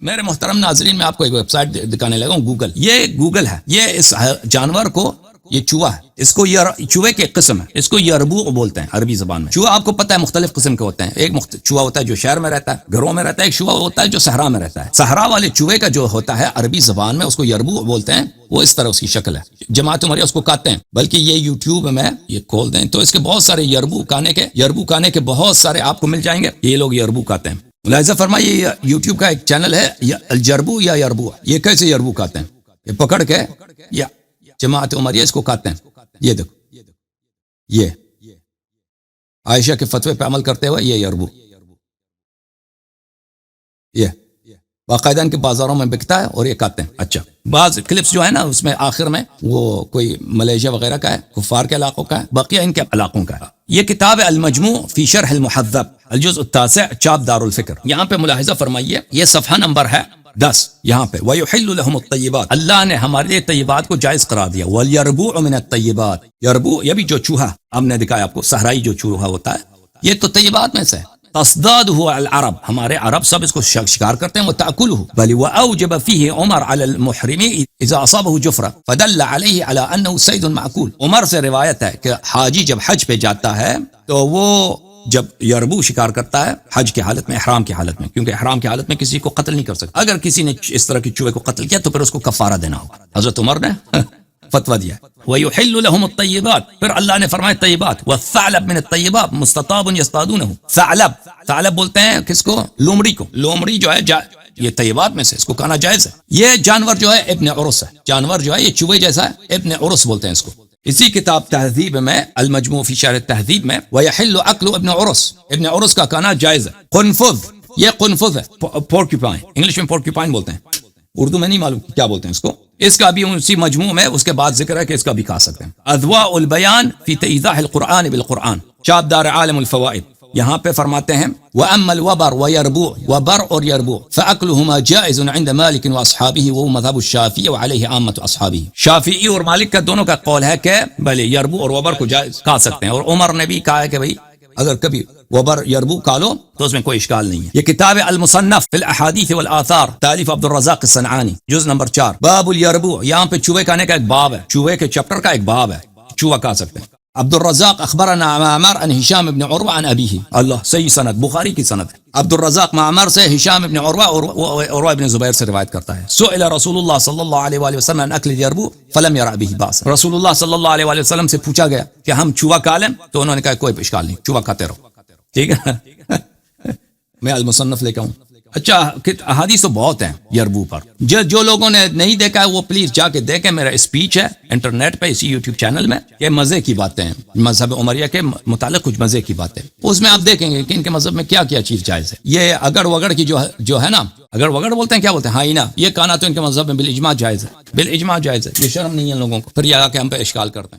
میرے محترم ناظرین، میں آپ کو ایک ویب سائٹ دکھانے لگا ہوں، گوگل. یہ گوگل ہے. یہ اس جانور کو، یہ چوہا ہے، اس کو چوہے کی ایک قسم ہے، اس کو یربوع بولتے ہیں عربی زبان میں. چوہا آپ کو پتہ ہے مختلف قسم کے ہوتے ہیں. ایک چوہا ہوتا ہے جو شہر میں رہتا ہے، گھروں میں رہتا ہے. ایک چوہا ہوتا ہے جو صحرا میں رہتا ہے. صحرا والے چوہے کا جو ہوتا ہے عربی زبان میں اس کو یربوع بولتے ہیں. وہ اس طرح اس کی شکل ہے. جماعت عمریہ اس کو کہتے ہیں. بلکہ یہ یوٹیوب میں یہ کھول دیں تو اس کے بہت سارے یربوع کھانے کے بہت سارے آپ کو مل جائیں گے. یہ لوگ یربوع کہتے ہیں. ملاحظہ فرمائیے، یہ یوٹیوب کا ایک چینل ہے الجربو یا یربوع. یہ کیسے یربوع کہتے ہیں؟ یہ پکڑ کے یا جماعت عمریہ اس کو کہتے ہیں. یہ دیکھو، یہ عائشہ کے فتوے پہ عمل کرتے ہوئے یہ یربوع، یہ باقاعدہ ان کے بازاروں میں بکتا ہے اور یہ کہتے ہیں. اچھا، بعض کلپس جو ہے نا اس میں آخر میں وہ کوئی ملیشیا وغیرہ کا ہے، کفار کے علاقوں کا ہے، بقیہ ان کے علاقوں کا ہے. یہ کتاب ہے المجموع فی شرح المحذب الجزء التاسع چاپ دار الفکر. یہاں پہ ملاحظہ فرمائیے، یہ صفحہ نمبر ہے 10. یہاں پہ وَيُحِلُّ لَهُمُ الطَّيِّبَاتِ، اللہ نے ہمارے لیے طیبات کو جائز قرار دیا. وَالْيَرْبُوعُ مِنَ الطَّيِّبَاتِ، یربوع یہ بھی جو چوہا ہم نے دکھایا آپ کو، صحرائی جو چوہا ہوتا ہے، یہ تو طیبات میں سے. تصداده العرب، ہمارے عرب سب اس کو شکار کرتے ہیں. وتأكله بل وأوجب فيه عمر على المحرم إذا أصابه جفرة فدل عليه على أنه صيد معقول. عمر سے روایت ہے کہ حاجی جب حج پہ جاتا ہے تو وہ جب یربوع شکار کرتا ہے حج کی حالت میں، احرام کی حالت میں، کیونکہ احرام کی حالت میں کسی کو قتل نہیں کر سکتا. اگر کسی نے اس طرح کے چوہے کو قتل کیا تو پھر اس کو کفارہ دینا ہوگا. حضرت عمر نے فتویٰ دیا. وَيُحِلُّ لَهُمُ الطَّيِّبَاتِ، پھر اللہ نے فرمایا طیبات. وَالثَّعْلَبُ مِنَ الطَّيِّبَاتِ مُسْتَطَابٌ يَصْطَادُونَهُ. ثعلب بولتے ہیں کس کو؟ لومڑی کو. لومڑی جو ہے یہ طیبات میں سے، اس کو کھانا جائز ہے. یہ جانور جو ہے ابن عرس ہے. جانور جو ہے یہ چوہے جیسا ہے، ابن عرس بولتے ہیں اس کو. اسی کتاب تہذیب میں المجموع فی شرح التہذیب میں وَيَحِلُّ أَكْلُ ابن عرس، ابن عرس کا کھانا جائز ہے. قنفذ، یہ قنفذ ہے، پورکیپائن، انگلش میں پورکیپائن بولتے ہیں، اردو میں نہیں معلوم کیا بولتے ہیں اس کو. اس کا بھی اسی مجموع میں اس کے بعد ذکر ہے کہ اس کا بھی کھا سکتے ہیں. اضواء البیان فی ایضاح القرآن بالقرآن چاپ دار عالم الفوائد. یہاں پہ فرماتے ہیں وَأَمَّا الْوَبَرُ وَيَرْبُوع، وبر اور یربوع فَأَكْلُهُمَا جَائِزٌ عِنْدَ مَالِكٍ وَأَصْحَابِهِ وَهُوَ مَذْهَبُ الشَّافِعِيِّ وَعَلَيْهِ عَامَّةُ أَصْحَابِهِ. شافعی اور مالک کا دونوں کا قول ہے کہ بھلے یربوع اور وبر کو جائز کھا سکتے ہیں، اور عمر نے بھی کہا ہے کہ بھئی اگر کبھی وبر یربوع کھا لو تو اس میں کوئی اشکال نہیں ہے. یہ کتاب المصنف فی الاحادیث والآثار تالیف عبد الرزاق الصنعانی، جز نمبر 4، باب الیربوع. یہاں پہ چوہے کھانے کا ایک باب ہے، چوہے کے چپٹر کا ایک باب ہے، چوہا کھا سکتے ہیں. عبد الرزاق اخبرنا معمر عن هشام بن عروہ عن ابیہ. اللہ، صحیح سند، بخاری کی سند ہے. عبد الرزاق معمر سے، ہشام بن عروہ اور عروہ بن زبیر سے روایت کرتا ہے. سئل رسول اللہ صلی اللہ علیہ وآلہ وسلم عن اکل الیربوع فلم یرى به بأسا. رسول اللہ صلی اللہ علیہ وآلہ وسلم سے پوچھا گیا کہ ہم چوہا کھا لیں، تو انہوں نے کہا کوئی اشکال نہیں، چوہا کھاتے رہو. ٹھیک ہے. میں المصنف لے کے ہوں. اچھا، احادیث تو بہت ہیں یربوع پر. جو لوگوں نے نہیں دیکھا ہے وہ پلیز جا کے دیکھیں. میرا اسپیچ ہے انٹرنیٹ پہ، اسی یوٹیوب چینل میں. یہ مزے کی باتیں ہیں، مذہب عمریہ کے متعلق کچھ مزے کی باتیں. اس میں آپ دیکھیں گے کہ ان کے مذہب میں کیا کیا چیز جائز ہے. یہ اگر وگڑ کی جو ہے نا، اگر وگڑ بولتے ہیں، کیا بولتے ہیں، ہائینہ، یہ کہنا تو ان کے مذہب میں بالاجماع جائز ہے، بالاجماع جائز ہے. یہ شرم نہیں ہے لوگوں کو، پھر یہ آ کے ہم پہ اشکال کرتے ہیں.